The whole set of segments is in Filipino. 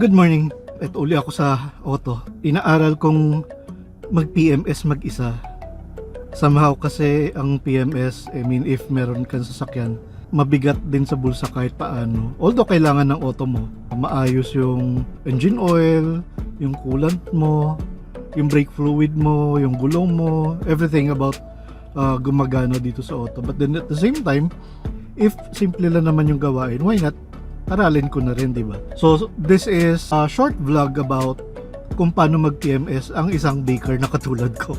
Good morning. At uli ako sa auto. Inaaral kong mag-PMS mag-isa. Somehow kasi ang PMS, if meron kang sasakyan, mabigat din sa bulsa kahit paano. Although kailangan ng auto mo, maayos yung engine oil, yung coolant mo, yung brake fluid mo, yung gulong mo, everything about gumagana dito sa auto. But then at the same time, if simple lang naman yung gawain, why not aralin ko na rin, di ba? So this is a short vlog about kung paano mag-PMS ang isang baker na katulad ko.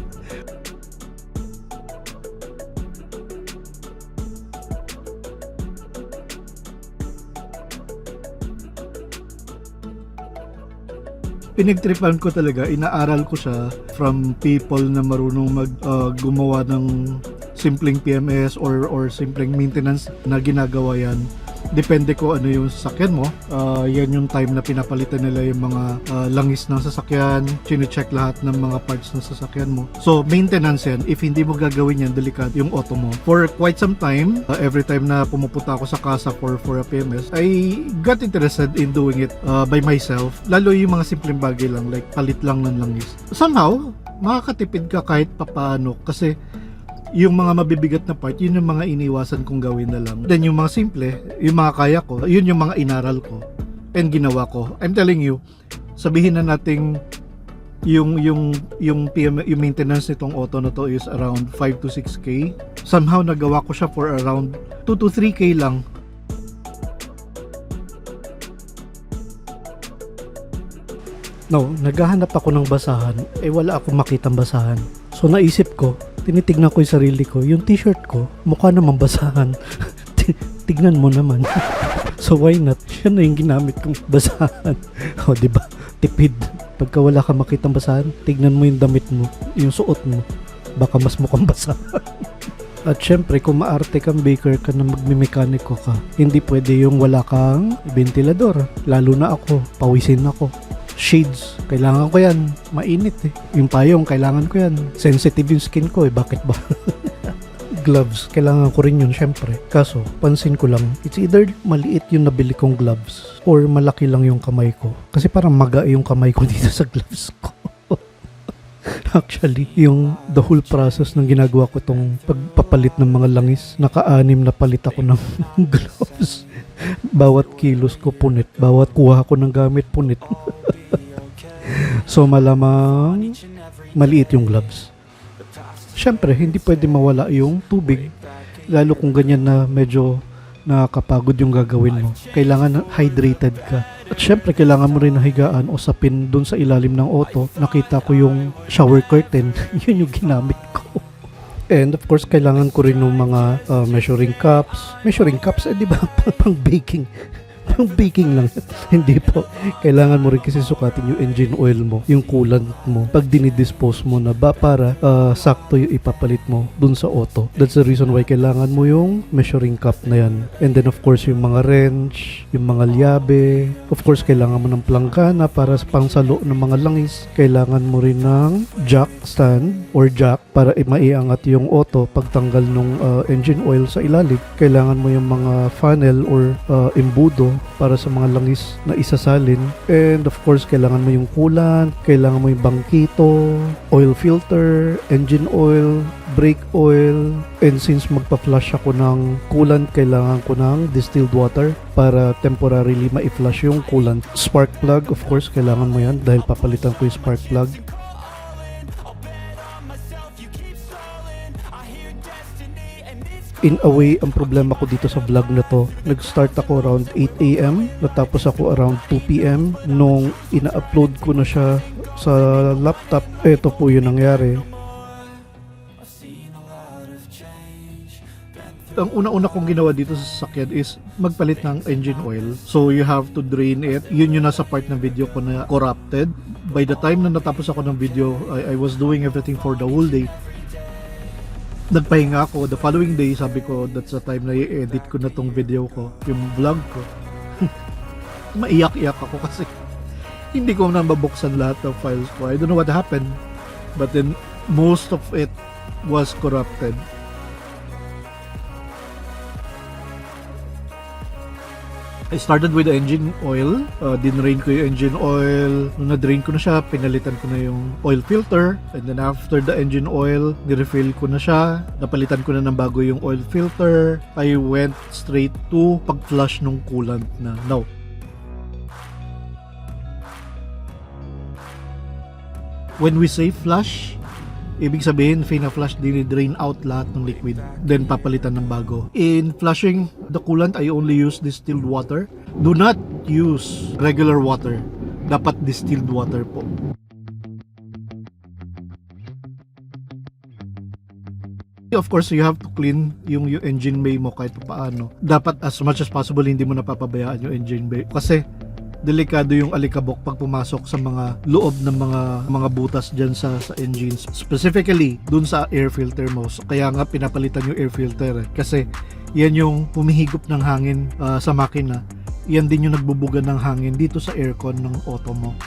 Pinagtripan ko talaga, inaaral ko siya from people na marunong gumawa ng simpleng PMS or simpleng maintenance na ginagawa yan. Depende ko ano yung sasakyan mo. Yan yung time na pinapalitan nila yung mga langis ng sasakyan, chine-check lahat ng mga parts ng sasakyan mo. So maintenance yan. If hindi mo gagawin yan, delikado yung auto mo. For quite some time, every time na pumupunta ako sa casa for a PMS, I got interested in doing it by myself. Lalo yung mga simpleng bagay lang, like palit lang ng langis. Somehow, makakatipid ka kahit papaano kasi yung mga mabibigat na part, yun yung mga iniwasan kong gawin na lang. Then yung mga simple, yung mga kaya ko, yun yung mga inaral ko and ginawa ko. I'm telling you, sabihin na nating yung maintenance nitong auto na to is around 5 to 6K. Somehow nagawa ko siya for around 2 to 3K lang. No, naghahanap ako ng basahan, wala akong makitang basahan. So naisip ko, tinitignan ko yung sarili ko, yung t-shirt ko, mukha namang basahan. Tignan mo naman. So why not? Yan na yung ginamit kong basahan. O diba? Tipid. Pagka wala ka makitang basahan, tignan mo yung damit mo, yung suot mo. Baka mas mukhang basahan. At syempre, kung maarte kang baker ka na magmimekaniko ka, hindi pwede yung wala kang ventilador. Lalo na ako, pawisin ako. Shades, kailangan ko yan. Mainit eh. Yung payong, kailangan ko yan. Sensitive yung skin ko eh. Bakit ba? Gloves, kailangan ko rin yun syempre. Kaso, pansin ko lang, it's either maliit yung nabili kong gloves or malaki lang yung kamay ko. Kasi parang maga yung kamay ko dito sa gloves ko. Actually, yung the whole process ng ginagawa ko tong pagpapalit ng mga langis, naka-anim na palit ako ng gloves. Bawat kilos ko punit, bawat kuha ko ng gamit punit. So malamang maliit yung gloves. Syempre, hindi pwede mawala yung tubig. Lalo kung ganyan na medyo nakakapagod yung gagawin mo. Kailangan hydrated ka. At syempre, kailangan mo rin nahigaan o sapin dun sa ilalim ng auto. Nakita ko yung shower curtain. Yun yung ginamit ko. And of course, kailangan ko rin ng mga measuring cups. Measuring cups, di ba? Pang baking. Pang baking lang. Hindi po. Kailangan mo rin kasi sukatin yung engine oil mo, yung coolant mo, pag dinidispose mo na ba para sakto yung ipapalit mo dun sa auto. That's the reason why kailangan mo yung measuring cup na yan. And then of course, yung mga wrench, yung mga lyabe. Of course, kailangan mo ng planggana para sa pangsalo ng mga langis. Kailangan mo rin ng jack stand or jack para maiangat yung auto pagtanggal ng engine oil sa ilalim. Kailangan mo yung mga funnel or embudo para sa mga langis na isasalin. And of course, kailangan mo yung coolant, kailangan mo yung bangkito, oil filter, engine oil, brake oil. And since magpa-flush ako ng coolant, kailangan ko ng distilled water para temporarily ma-flush yung coolant. Spark plug, of course, kailangan mo yan dahil papalitan ko yung spark plug. In a way, ang problema ko dito sa vlog na to, nag-start ako around 8 AM, natapos ako around 2 PM. Nung ina-upload ko na siya sa laptop, eto po yung nangyari. Ang una-una kong ginawa dito sa sasakyan is magpalit ng engine oil. So you have to drain it. Yun yung nasa part ng video ko na corrupted. By the time na natapos ako ng video, I was doing everything for the whole day. Nagpahinga ako. The following day, sabi ko, that's the time na i-edit ko na tong video ko, yung vlog ko. Maiyak-iyak ako kasi hindi ko na mabuksan lahat ng files ko. I don't know what happened, but then most of it was corrupted. I started with the engine oil. Dinrain ko yung engine oil. Nung na-drain ko na siya, pinalitan ko na yung oil filter. And then after the engine oil, nirefill ko na siya. Napalitan ko na ng bago yung oil filter. I went straight to pag-flush ng coolant na. Now, when we say flush, ibig sabihin, fina-flush, dinidrain out lahat ng liquid. Then, papalitan ng bago. In flushing the coolant, I only use distilled water. Do not use regular water. Dapat distilled water po. Of course, you have to clean yung engine bay mo kahit paano. Dapat as much as possible, hindi mo napapabayaan yung engine bay. Kasi, delikado yung alikabok pag pumasok sa mga loob ng mga butas dyan sa engines, specifically dun sa air filter mo. So, kaya nga pinapalitan yung air filter kasi yan yung humihigop ng hangin sa makina. Yan din yung nagbubuga ng hangin dito sa aircon ng auto mo.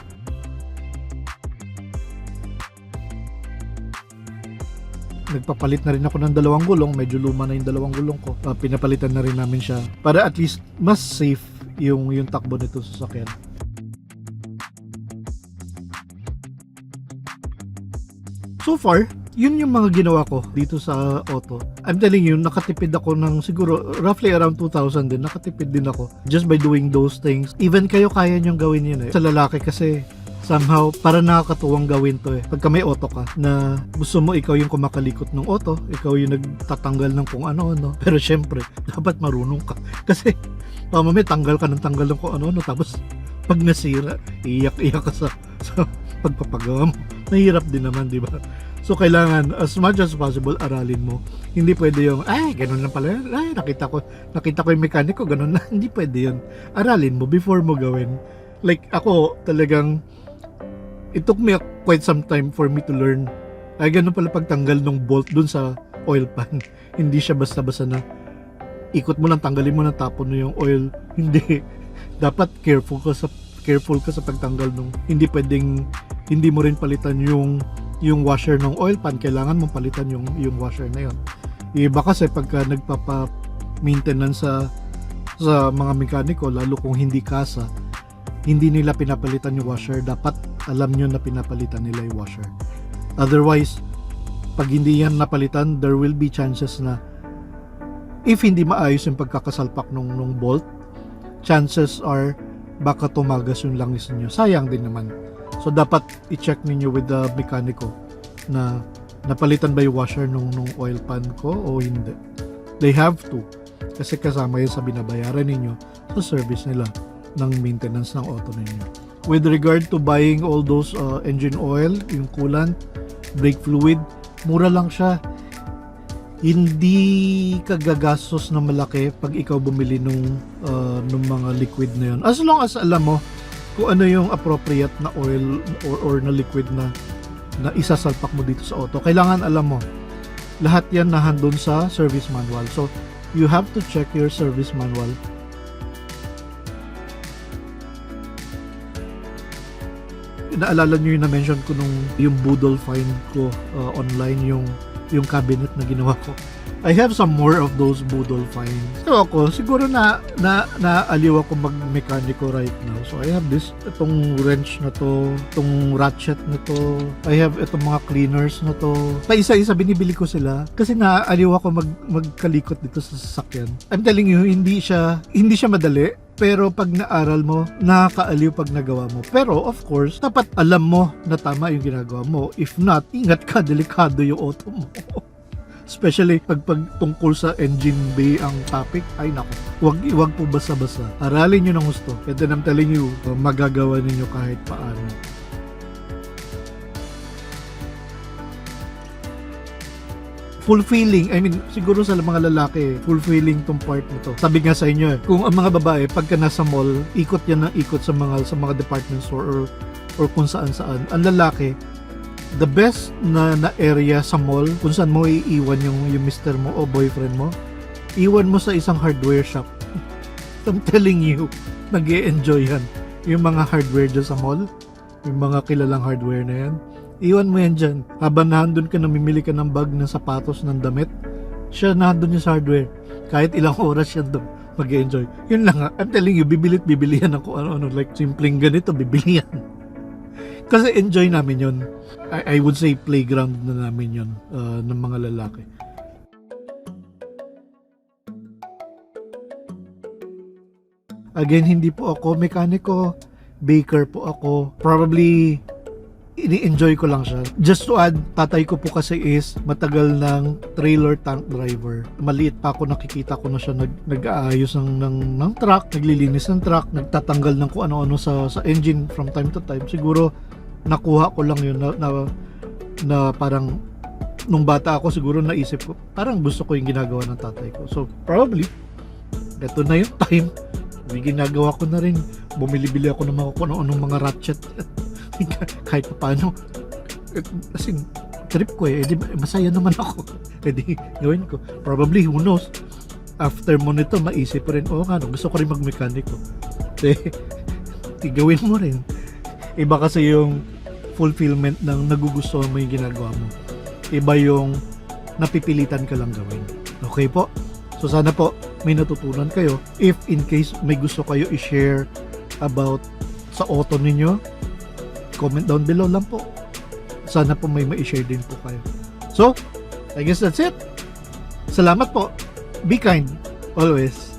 Nagpapalit na rin ako ng dalawang gulong. Medyo luma na yung dalawang gulong ko. Pinapalitan na rin namin siya para at least mas safe yung takbo nito sa sasakyan. So far, yun yung mga ginawa ko dito sa auto. I'm telling you, nakatipid ako ng siguro roughly around 2,000 din. Nakatipid din ako just by doing those things. Even kayo kaya nyong gawin yun eh. Sa lalaki kasi somehow para nakakatuwang gawin to eh. Pagka may auto ka na gusto mo ikaw yung kumakalikot ng auto, ikaw yung nagtatanggal ng kung ano-ano. Pero syempre, dapat marunong ka. Kasi mamaya tanggal ka ng kung ano-ano, tapos pag nasira, iyak-iyak ka sa pagpapagawa mo. Mahirap din naman, di ba? So kailangan as much as possible aralin mo. Hindi pwede yung ganun lang pala. Nakita ko yung mekaniko, ganun lang. Hindi pwede yun. Aralin mo before mo gawin. Like ako talagang it took me quite some time for me to learn. Ganun pala pagtanggal ng bolt dun sa oil pan. Hindi siya basta-basta na ikot mo lang, tanggalin mo lang, tapon mo yung oil. Hindi. Dapat careful ka sa pagtanggal nung hindi pwedeng hindi mo rin palitan yung washer ng oil pan. Kailangan mong palitan yung washer na yun. Iba kasi pagka nagpapa-maintenance sa mga mekaniko, lalo kung hindi kasa, hindi nila pinapalitan yung washer. Dapat alam nyo na pinapalitan nila yung washer. Otherwise, pag hindi yan napalitan, there will be chances na if hindi maayos yung pagkakasalpak nung bolt, chances are baka tumagas yung langis niyo. Sayang din naman. So dapat i-check niyo with the mekaniko na napalitan ba yung washer nung oil pan ko o hindi. They have to. Kasi kasama yun sa binabayaran ninyo sa service nila ng maintenance ng auto ninyo. With regard to buying all those engine oil, yung coolant, brake fluid, mura lang siya. Hindi ka gagastos na malaki pag ikaw bumili nung mga liquid na yun. As long as alam mo kung ano yung appropriate na oil or na liquid na isasalpak mo dito sa auto. Kailangan alam mo. Lahat yan nahandun sa service manual. So, you have to check your service manual. Naalala nyo yung na-mention ko nung yung Boodle find ko online, yung cabinet na ginawa ko. I have some more of those Boodle finds. So ako, siguro naaliw ako mag-mekaniko right now. So I have itong wrench na to, itong ratchet na to. I have itong mga cleaners na to. Paisa-isa binibili ko sila kasi naaliw ako magkalikot dito sa sasakyan. I'm telling you, hindi siya madali. Pero pag naaral mo, nakakaaliw pag nagawa mo. Pero of course, dapat alam mo na tama yung ginagawa mo. If not, ingat ka, delikado yung auto mo. Especially pag tungkol sa engine bay ang topic, ay nako, wag po basta-basta. Aralin nyo ng gusto. And then I'm telling you, magagawa ninyo kahit paano. Fulfilling, I mean, siguro sa mga lalaki, fulfilling tong part nito. Sabi nga sa inyo, kung ang mga babae, pagka nasa mall, ikot yan ng ikot sa mga department store or kung saan-saan. Ang lalaki, the best na area sa mall, kung saan mo iiwan yung mister mo o boyfriend mo, iwan mo sa isang hardware shop. I'm telling you, nag-e-enjoy yan. Yung mga hardware dyan sa mall, yung mga kilalang hardware na yan, iwan mo yan dyan. Habang nandun ka, namimili ka ng bag, ng sapatos, ng damit, siya nandun yung sa hardware. Kahit ilang oras yan doon. mag-enjoy. Yun lang nga. I'm telling you, bibili yan ako ano-ano. Like, simpleng ganito, bibili yan. Kasi enjoy namin yun. I would say playground na namin yun ng mga lalaki. Again, hindi po ako mekaniko, baker po ako. Probably, ini-enjoy ko lang siya. Just to add, tatay ko po kasi is matagal ng trailer tank driver. Maliit pa ako, nakikita ko na siya nag-aayos ng truck, naglilinis ng truck, nagtatanggal ng kung ano-ano sa engine from time to time. Siguro, nakuha ko lang yun na parang nung bata ako siguro naisip ko, parang gusto ko yung ginagawa ng tatay ko. So, probably, ito na yung time. Ginagawa ko na rin. Bumili-bili ako ng mga kung ano-anong mga ratchet. Kahit pa paano. Kasi trip ko edi masaya naman ako. Edi gawin ko. Probably, who knows, after mo nito, maisip ko rin, gusto ko rin mag-mekaniko. Gawin mo rin. Iba kasi yung fulfillment ng nagugustuhan mo yung ginagawa mo. Iba yung napipilitan ka lang gawin. Okay po? So sana po may natutunan kayo. If in case may gusto kayo i-share about sa auto ninyo, comment down below lang po. Sana po may ma-share din po kayo. So, I guess that's it. Salamat po. Be kind always.